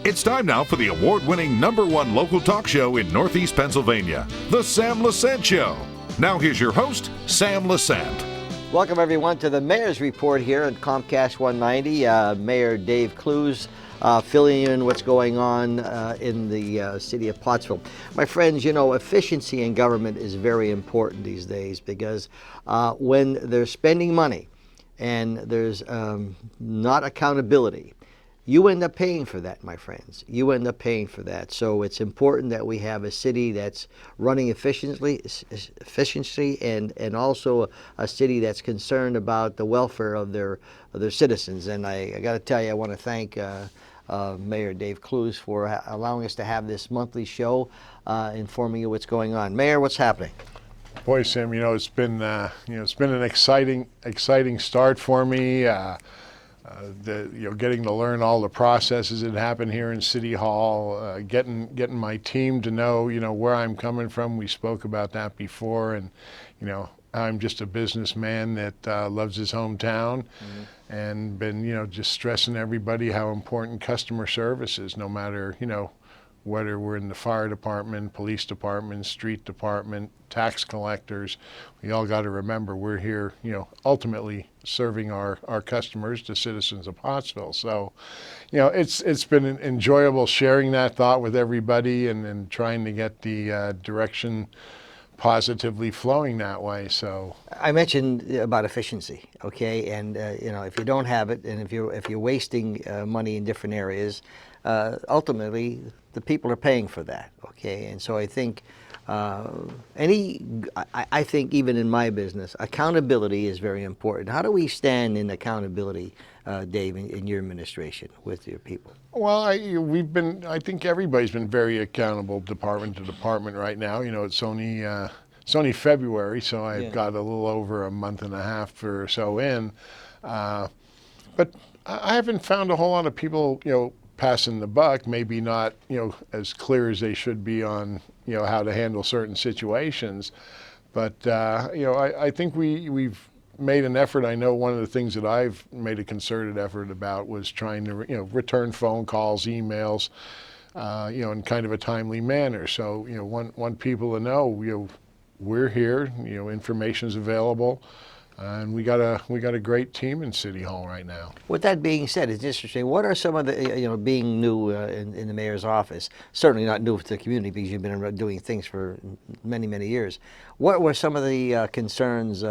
It's time now for the award-winning #1 local talk show in Northeast Pennsylvania, The Sam Lesante Show. Now here's your host, Sam Lesante. Welcome everyone to the Mayor's Report here at Comcast 190. Mayor Dave Clews filling in what's going on in the city of Pottsville. My friends, you know, efficiency in government is very important these days because when they're spending money and there's not accountability, you end up paying for that, my friends. You end up paying for that. So it's important that we have a city that's running efficiency and also a city that's concerned about the welfare of their citizens. And I got to tell you, I want to thank Mayor Dave Clews for allowing us to have this monthly show, informing you what's going on. Mayor, what's happening? Boy, Sam, it's been an exciting start for me. Getting to learn all the processes that happen here in City Hall, getting my team to know, where I'm coming from. We spoke about that before, and I'm just a businessman that loves his hometown, and been just stressing everybody how important customer service is, no matter whether we're in the fire department, police department, street department, tax collectors. We all got to remember we're here, ultimately serving our customers, the citizens of Pottsville. So, it's been enjoyable sharing that thought with everybody and trying to get the direction positively flowing that way. So I mentioned about efficiency, okay, and if you don't have it, and if you're wasting money in different areas, ultimately the people are paying for that, okay. And so I think I think even in my business, accountability is very important. How do we stand in accountability, Dave, in your administration with your people? Well, I think everybody's been very accountable, department to department right now. It's only February, so I've got a little over a month and a half or so in. But I haven't found a whole lot of people, passing the buck, maybe not, as clear as they should be on, how to handle certain situations. But, I think we've made an effort. I know one of the things that I've made a concerted effort about was trying to, return phone calls, emails, in kind of a timely manner. So, want people to know, we're here, information's available. And we got a great team in City Hall right now. With that being said, it's interesting. What are some of the, being new in the mayor's office, certainly not new to the community because you've been doing things for many, many years. What were some of the concerns,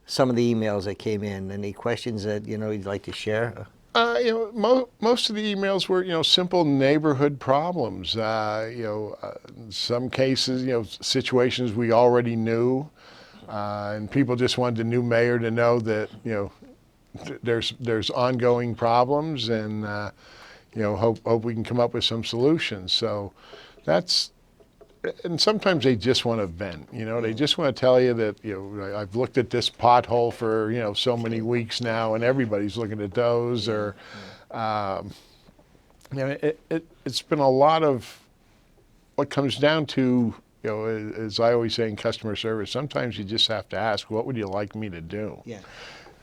some of the emails that came in? Any questions that, you'd like to share? Most of the emails were, simple neighborhood problems. In some cases, situations we already knew. And people just wanted the new mayor to know that there's ongoing problems, and hope we can come up with some solutions. So and sometimes they just want to vent. They just want to tell you that I've looked at this pothole for so many weeks now, and everybody's looking at those. Or it's been a lot of what comes down to. As I always say in customer service, sometimes you just have to ask, what would you like me to do? Yeah.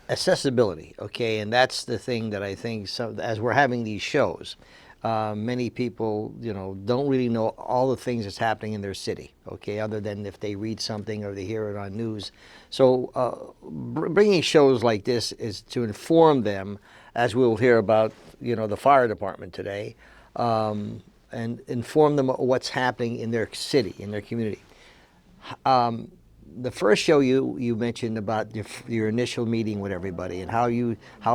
Accessibility, okay, and that's the thing that I think, so as we're having these shows, many people, don't really know all the things that's happening in their city, okay, other than if they read something or they hear it on news. So bringing shows like this is to inform them, as we'll hear about, the fire department today, and inform them of what's happening in their city, in their community. The first show you mentioned about your initial meeting with everybody and how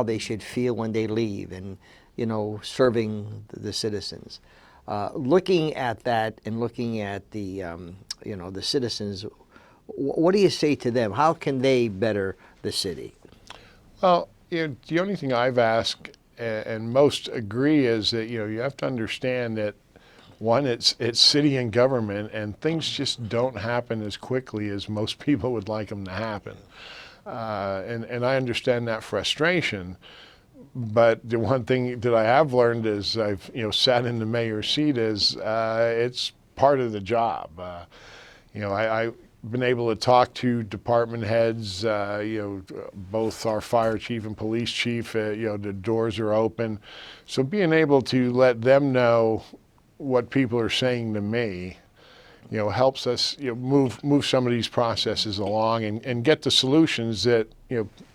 they should feel when they leave, and serving the citizens. Looking at that and looking at the the citizens, what do you say to them? How can they better the city? Well, the only thing I've asked and most agree is that you have to understand that one, it's city and government, and things just don't happen as quickly as most people would like them to happen. And I understand that frustration. But the one thing that I have learned is I've sat in the mayor's seat is it's part of the job. been able to talk to department heads, both our fire chief and police chief, the doors are open. So being able to let them know what people are saying to me, helps us move some of these processes along and get the solutions that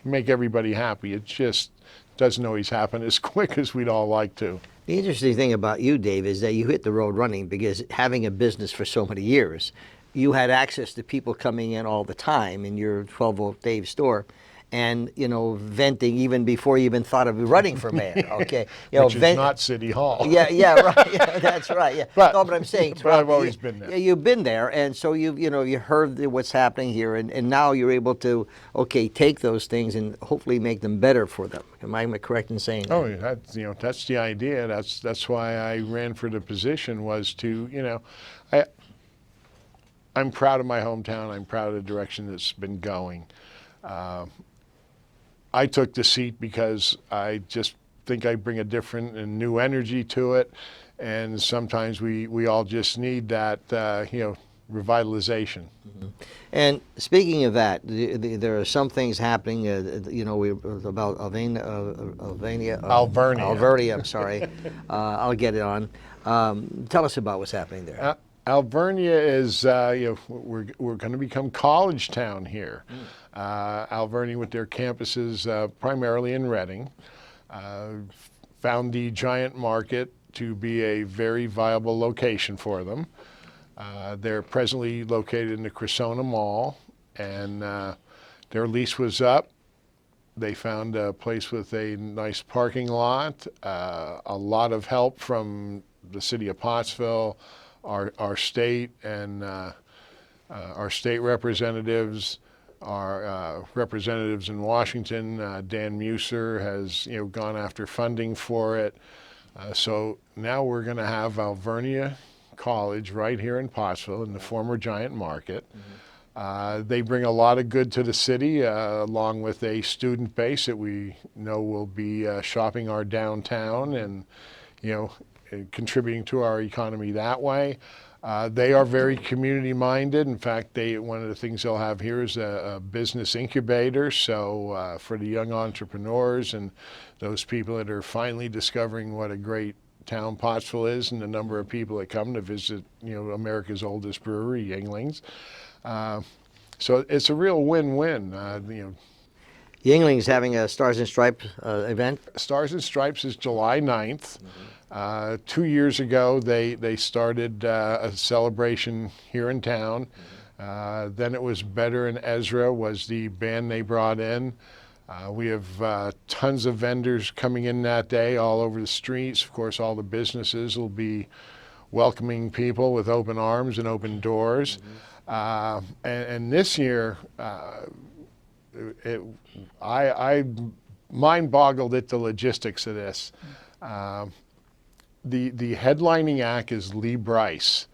make everybody happy. It just doesn't always happen as quick as we'd all like to. The interesting thing about you, Dave, is that you hit the road running because having a business for so many years, you had access to people coming in all the time in your 12 Volt Dave store and, venting even before you even thought of running for mayor, okay? Which is not City Hall. Yeah, right. Yeah, that's right. Yeah. But I'm saying, but I've always been there. Yeah, you've been there, and so you heard what's happening here, and now you're able to take those things and hopefully make them better for them. Am I correct in saying that? Oh, that's the idea. That's why I ran for the position, was to I'm proud of my hometown. I'm proud of the direction it's been going. I took the seat because I just think I bring a different and new energy to it, and sometimes we all just need that revitalization. Mm-hmm. And speaking of that, there are some things happening. About Alvernia. I'm sorry. I'll get it on. Tell us about what's happening there. Alvernia is, we're going to become college town here. Alvernia, with their campuses primarily in Reading, found the Giant Market to be a very viable location for them. They're presently located in the Cressona Mall, and their lease was up. They found a place with a nice parking lot, a lot of help from the city of Pottsville, our state and our state representatives, our representatives in Washington. Dan Muser has gone after funding for it. So now we're going to have Alvernia College right here in Pottsville in the former Giant Market. Mm-hmm. They bring a lot of good to the city, along with a student base that we know will be shopping our downtown and contributing to our economy that way. They are very community minded. In fact, one of the things they'll have here is a business incubator. So for the young entrepreneurs and those people that are finally discovering what a great town Pottsville is, and the number of people that come to visit, America's oldest brewery, Yinglings. So it's a real win-win. Yinglings having a Stars and Stripes event? Stars and Stripes is July 9th. Mm-hmm. 2 years ago, they started a celebration here in town. Then it was Better and Ezra was the band they brought in. We have tons of vendors coming in that day all over the streets. Of course, all the businesses will be welcoming people with open arms and open doors. Mm-hmm. And this year, I mind-boggled at the logistics of this. The headlining act is Lee Brice,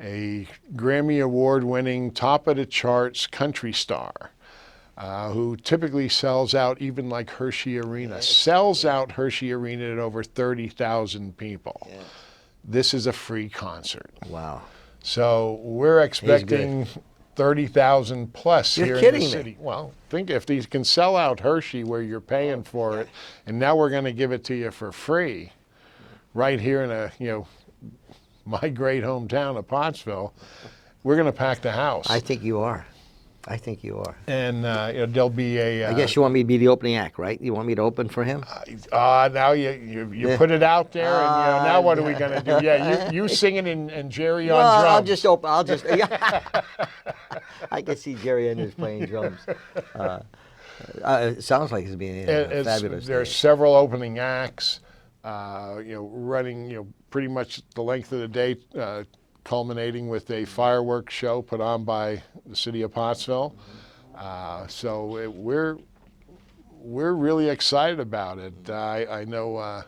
a Grammy Award-winning, top-of-the-charts country star, who typically sells out even like Hershey Arena. Sells out Hershey Arena at over 30,000 people. Yeah. This is a free concert. Wow. So we're expecting 30,000 plus here in the city. Well, think if these can sell out Hershey where you're paying for it, and now we're going to give it to you for free, right here in my great hometown of Pottsville, we're going to pack the house. I think you are. And there'll be a. I guess you want me to be the opening act, right? You want me to open for him? Now you put it out there, and now what are we going to do? Yeah, you singing and Jerry on drums. I'll just open. I can see Jerry Enders playing drums. It sounds like it's being fabulous. There's several opening acts, running pretty much the length of the day. Culminating with a fireworks show put on by the city of Pottsville. So we're really excited about it. I know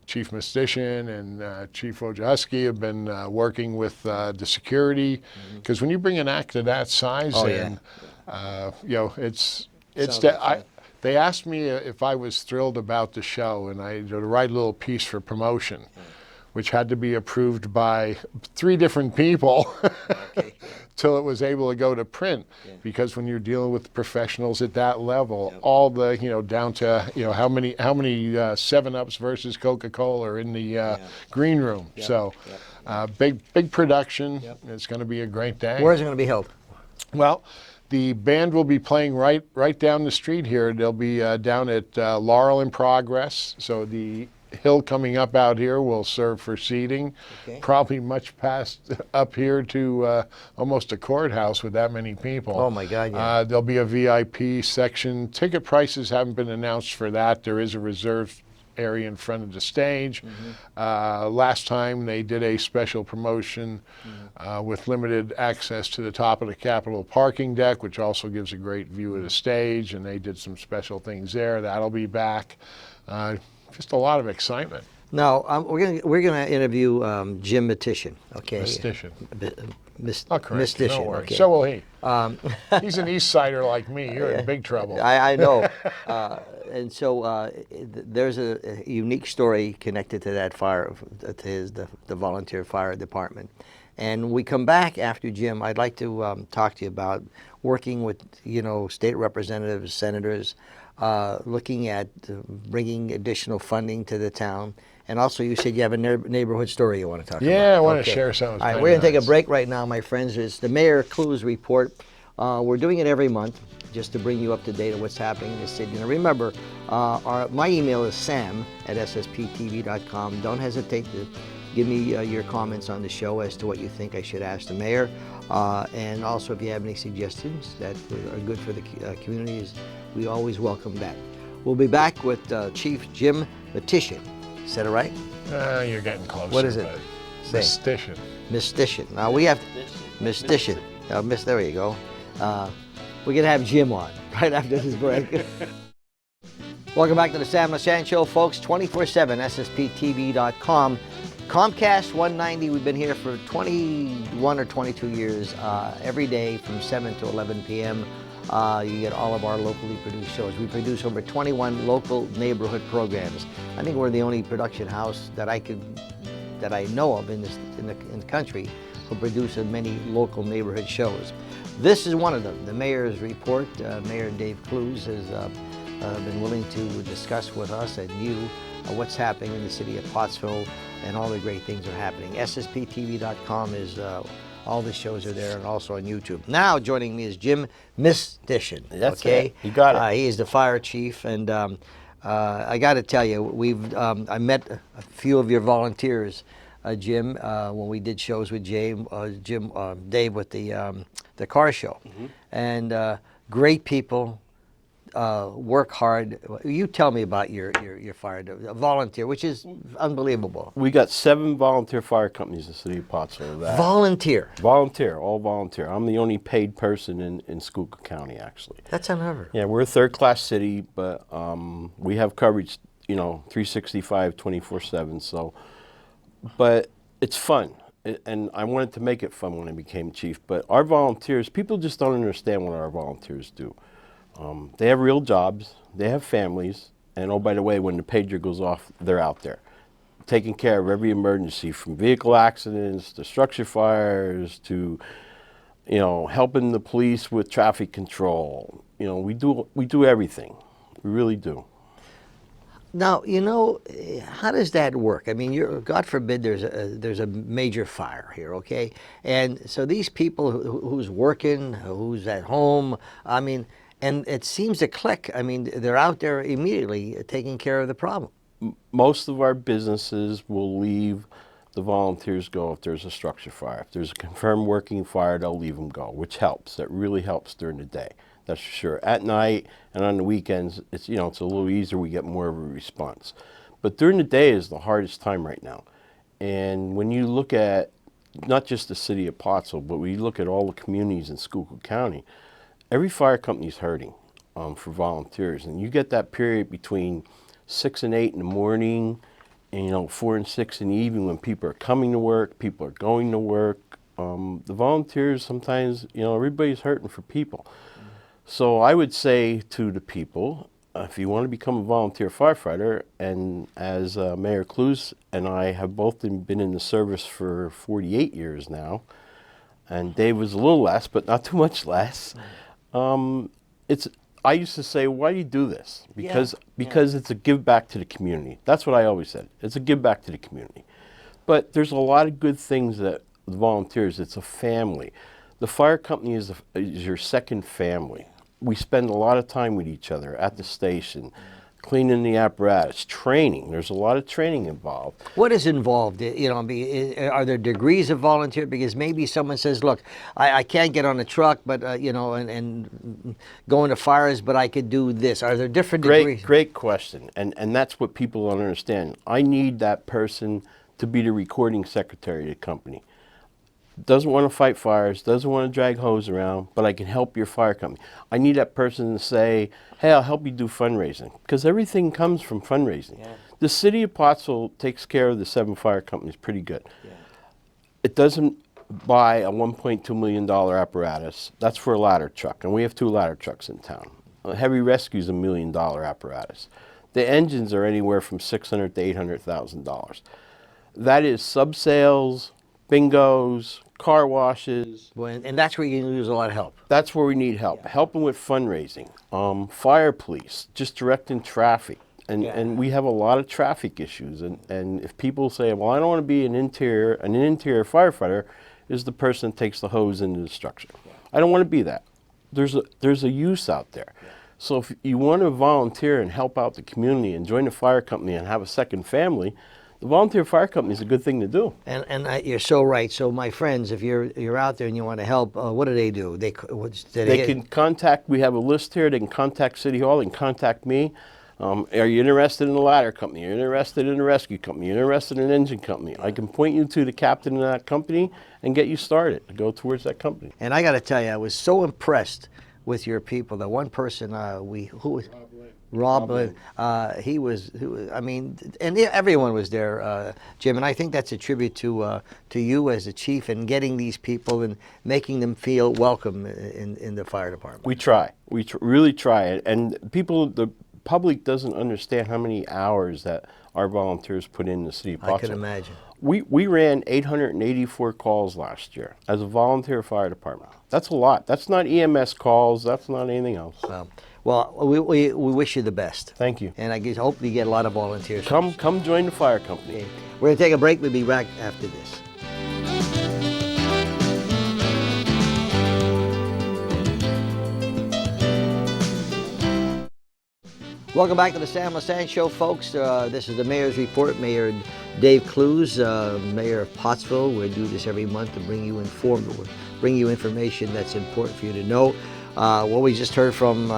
Chief Misstishin and Chief Wojciechowski have been working with the security, because when you bring an act of that size they asked me if I was thrilled about the show, and I had to write a little piece for promotion, which had to be approved by 3 different people. Okay. till it was able to go to print. Yeah. Because when you're dealing with professionals at that level, all the, down to, how many 7-Ups versus Coca-Cola are in the green room. So big production. It's going to be a great day. Where is it going to be held? Well, the band will be playing right down the street here. They'll be down at Laurel in Progress. So the hill coming up out here will serve for seating. Okay. Probably much past up here to almost a courthouse with that many people. Oh my God! Yeah. There'll be a VIP section. Ticket prices haven't been announced for that. There is a reserved area in front of the stage. Last time they did a special promotion with limited access to the top of the Capitol parking deck, which also gives a great view of the stage, and they did some special things there. That'll be back. Just a lot of excitement. Now we're gonna interview Jim Misstishin. Okay. Misstishin. Misstishin. Don't worry. Okay. So will he. He's an East Sider like me. You're in big trouble. I know. And so there's a unique story connected to that fire, to the volunteer fire department. And when we come back after Jim, I'd like to talk to you about working with, state representatives, senators, looking at bringing additional funding to the town. And also, you said you have a neighborhood story you want to talk about. Yeah, I want to share some. All right, we're going to take a break right now, my friends. It's the Mayor Clews Report. We're doing it every month just to bring you up to date on what's happening in the city. And remember, my email is sam@ssptv.com. Don't hesitate to give me your comments on the show as to what you think I should ask the mayor. And also, if you have any suggestions that are good for the communities, we always welcome that. We'll be back with Chief Jim Misstishin. Said it right? You're getting closer. What is it? Misstishin. Misstishin. Now we have Misstishin. There you go. We're gonna have Jim on right after this break. Welcome back to the Sam Lesante Show, folks. 24/7, ssptv.com. Comcast 190. We've been here for 21 or 22 years. Every day from 7 to 11 p.m. You get all of our locally produced shows. We produce over 21 local neighborhood programs. I think we're the only production house that I know of in the country who produces many local neighborhood shows. This is one of them, the Mayor's Report. Mayor Dave Clews has been willing to discuss with us and you what's happening in the city of Pottsville and all the great things are happening. ssptv.com is all the shows are there and also on YouTube. Now joining me is Jim Misstishin. That's okay? it. You got it. He is the fire chief, and I got to tell you, I met a few of your volunteers, Jim, when we did shows with Dave with the car show, and great people. Work hard. You tell me about your fire volunteer, which is unbelievable. We got 7 volunteer fire companies in the city of Pottsville. Volunteer. All volunteer. I'm the only paid person in Schuylkill County, actually. That's unheard of. Yeah, we're a third-class city, but we have coverage, 365, 24/7. So, but it's fun, and I wanted to make it fun when I became chief. But our volunteers, people just don't understand what our volunteers do. They have real jobs, they have families, and oh, by the way, when the pager goes off, they're out there taking care of every emergency, from vehicle accidents to structure fires to, helping the police with traffic control. We do everything. We really do. Now, how does that work? I mean, God forbid there's a major fire here, okay? And so these people who's working, who's at home, I mean, and it seems to click. I mean, they're out there immediately taking care of the problem. Most of our businesses will leave the volunteers go if there's a structure fire. If there's a confirmed working fire, they'll leave them go, which helps. That really helps during the day. That's for sure. At night and on the weekends, it's it's a little easier. We get more of a response. But during the day is the hardest time right now. And when you look at not just the city of Pottsville, but when you look at all the communities in Schuylkill County, every fire company is hurting for volunteers, and you get that period between 6 and 8 in the morning, and 4 and 6 in the evening when people are coming to work, people are going to work. The volunteers sometimes, everybody's hurting for people. So I would say to the people, if you want to become a volunteer firefighter, and as Mayor Clews and I have both been in the service for 48 years now, and Dave was a little less, but not too much less. I used to say, why do you do this? Because it's a give back to the community. That's what I always said. It's a give back to the community. But there's a lot of good things that the volunteers, it's a family. The fire company is your second family. We spend a lot of time with each other at the station, cleaning the apparatus, training. There's a lot of training involved. What is involved? You know, are there degrees of volunteer? Because maybe someone says, look, I can't get on a truck, but, you know, and go into fires, but I could do this. Are there different degrees? Great question. And that's what people don't understand. I need that person to be the recording secretary of the company. Doesn't want to fight fires, doesn't want to drag hose around, but I can help your fire company. I need that person to say, hey, I'll help you do fundraising, because everything comes from fundraising. Yeah. The city of Pottsville takes care of the 7 fire companies pretty good. Yeah. It doesn't buy a $1.2 million apparatus. That's for a ladder truck, and we have 2 ladder trucks in town. A heavy rescue is $1 million apparatus. The engines are anywhere from $600,000 to $800,000. That is subsales, bingos, car washes. And that's where you lose a lot of help. That's where we need help. Yeah. Helping with fundraising, fire police, just directing traffic. And we have a lot of traffic issues. And if people say, well, I don't want to be an interior firefighter is the person that takes the hose into the structure. Yeah. I don't want to be that. There's a use out there. Yeah. So if you want to volunteer and help out the community and join a fire company and have a second family, the volunteer fire company is a good thing to do. And you're so right. So my friends, if you're out there and you want to help, what do? They can contact, we have a list here, they can contact City Hall, they can contact me. Are you interested in a ladder company? Are you interested in a rescue company? Are you interested in an engine company? I can point you to the captain of that company and get you started to go towards that company. And I got to tell you, I was so impressed with your people. The one person Rob, he was, I mean, and everyone was there, Jim, and I think that's a tribute to you as a chief and getting these people and making them feel welcome in the fire department. We try. Really try it. And the public doesn't understand how many hours that our volunteers put in the city of Pottsville. I can imagine. We ran 884 calls last year as a volunteer fire department. That's a lot. That's not EMS calls. That's not anything else. Well, we wish you the best. Thank you. And I guess hope you get a lot of volunteers. Come join the fire company. Okay. We're going to take a break. We'll be back after this. Welcome back to the Sam Lesante Show, folks. This is the Mayor's Report. Mayor Dave Clews, Mayor of Pottsville. We do this every month to bring you informed, bring you information that's important for you to know. What we just heard from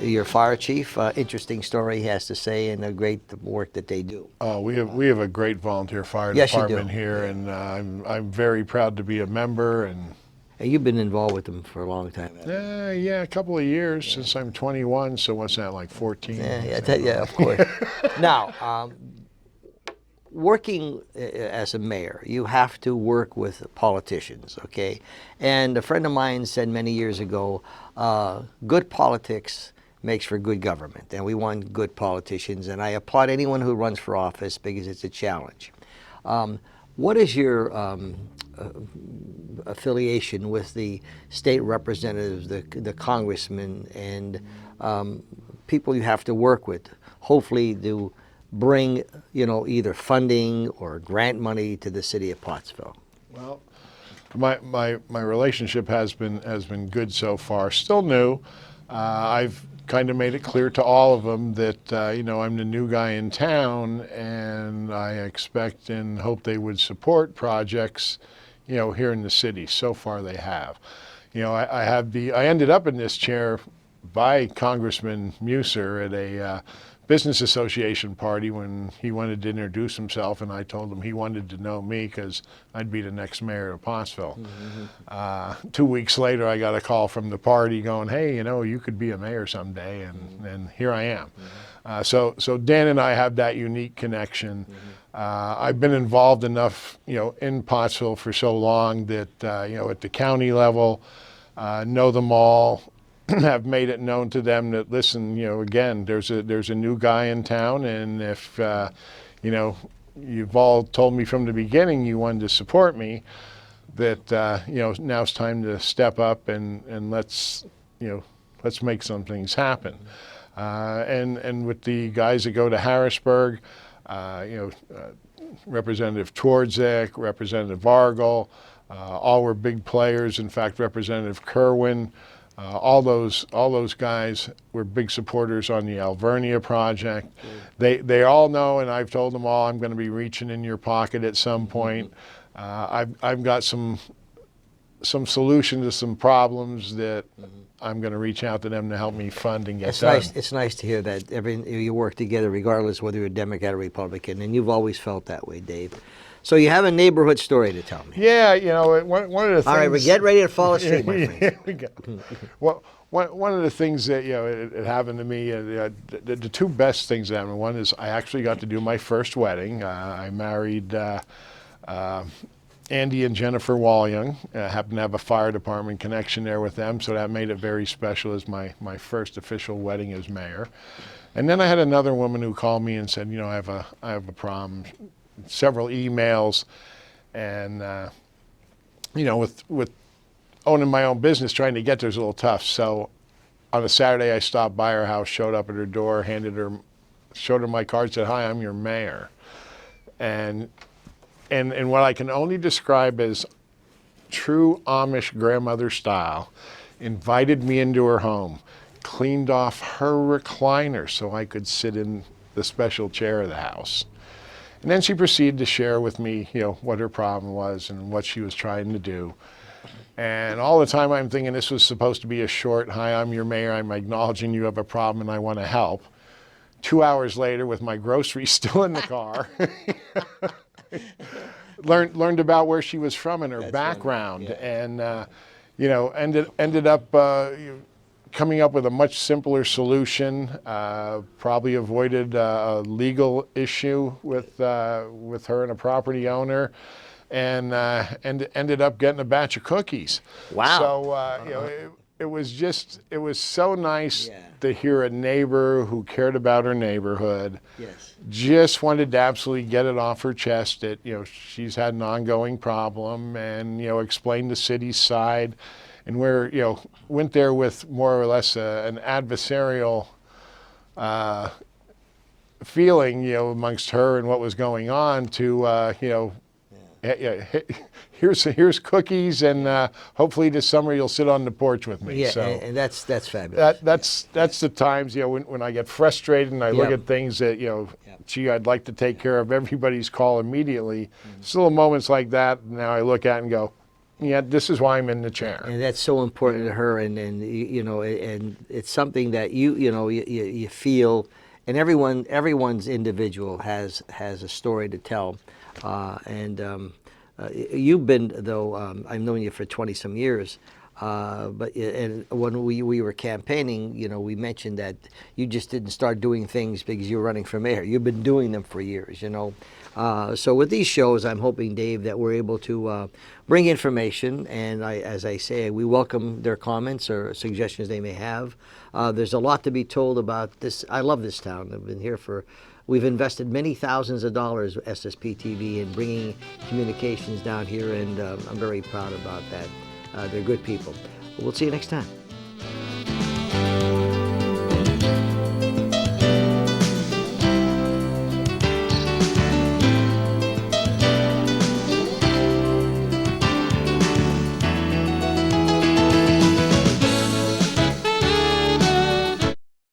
your fire chief, interesting story he has to say, and a great work that they do. We have a great volunteer fire department here, and I'm very proud to be a member. And you've been involved with them for a long time. Yeah, a couple of years since I'm 21. So what's that, like 14? Yeah, of course. Now, working as a mayor, you have to work with politicians, okay? And a friend of mine said many years ago, good politics makes for good government, and we want good politicians, and I applaud anyone who runs for office because it's a challenge. What is your affiliation with the state representatives, the congressmen, and people you have to work with, hopefully to bring, either funding or grant money to the city of Pottsville? Well, my relationship has been good so far. Still new. I've kind of made it clear to all of them that I'm the new guy in town, and I expect and hope they would support projects here in the city. So far they have. I ended up in this chair by Congressman Muser at a business association party when he wanted to introduce himself, and I told him he wanted to know me because I'd be the next mayor of Pottsville. Mm-hmm. 2 weeks later, I got a call from the party going, hey, you could be a mayor someday, and here I am. Mm-hmm. So Dan and I have that unique connection. Mm-hmm. I've been involved enough, in Pottsville for so long that, at the county level, know them all, have made it known to them that, listen, again, there's a new guy in town, and if, you've all told me from the beginning you wanted to support me, that now it's time to step up and let's make some things happen. And with the guys that go to Harrisburg, Representative Twardzik, Representative Vargel, all were big players. In fact, Representative Kerwin, all those guys were big supporters on the Alvernia project. They all know, and I've told them all, I'm going to be reaching in your pocket at some point. I've got some solution to some problems that I'm going to reach out to them to help me fund and get done. It's nice to hear that you work together regardless whether you're a Democrat or Republican, and you've always felt that way, Dave. So you have a neighborhood story to tell me. Yeah, one of the things. All right, get ready to fall asleep, my friend. Here we go. Well, one of the things that it happened to me, the two best things that happened. One is I actually got to do my first wedding. I married Andy and Jennifer Walyoung. Happened to have a fire department connection there with them, so that made it very special as my first official wedding as mayor. And then I had another woman who called me and said, I have a problem. Several emails, and with owning my own business, trying to get there is a little tough. So on a Saturday, I stopped by her house, showed up at her door, showed her my card, said, "Hi, I'm your mayor," and what I can only describe as true Amish grandmother style, invited me into her home, cleaned off her recliner so I could sit in the special chair of the house. And then she proceeded to share with me, what her problem was and what she was trying to do. And all the time I'm thinking this was supposed to be a short, "Hi, I'm your mayor, I'm acknowledging you have a problem and I want to help." 2 hours later, with my groceries still in the car, learned about where she was from and her background, and ended up coming up with a much simpler solution. Probably avoided a legal issue with her and a property owner, and ended up getting a batch of cookies. Wow! So it was so nice to hear a neighbor who cared about her neighborhood. Yes. Just wanted to absolutely get it off her chest that she's had an ongoing problem, and explain the city's side. And where went there with more or less an adversarial feeling amongst her and what was going on to here's cookies, and hopefully this summer you'll sit on the porch with me. Yeah, so and that's fabulous. That's the times when I get frustrated and I look at things that gee, I'd like to take care of everybody's call immediately. It's little moments like that now I look at and go, yeah, this is why I'm in the chair. And that's so important to her, and it's something that you feel, and everyone's individual has a story to tell, you've been, though I've known you for 20 some years, but when we were campaigning, we mentioned that you just didn't start doing things because you were running for mayor. You've been doing them for years, So with these shows, I'm hoping, Dave, that we're able to bring information, and as I say, we welcome their comments or suggestions they may have. There's a lot to be told about this. I love this town. I've been here we've invested many thousands of dollars, SSP TV, in bringing communications down here, and I'm very proud about that. They're good people. We'll see you next time.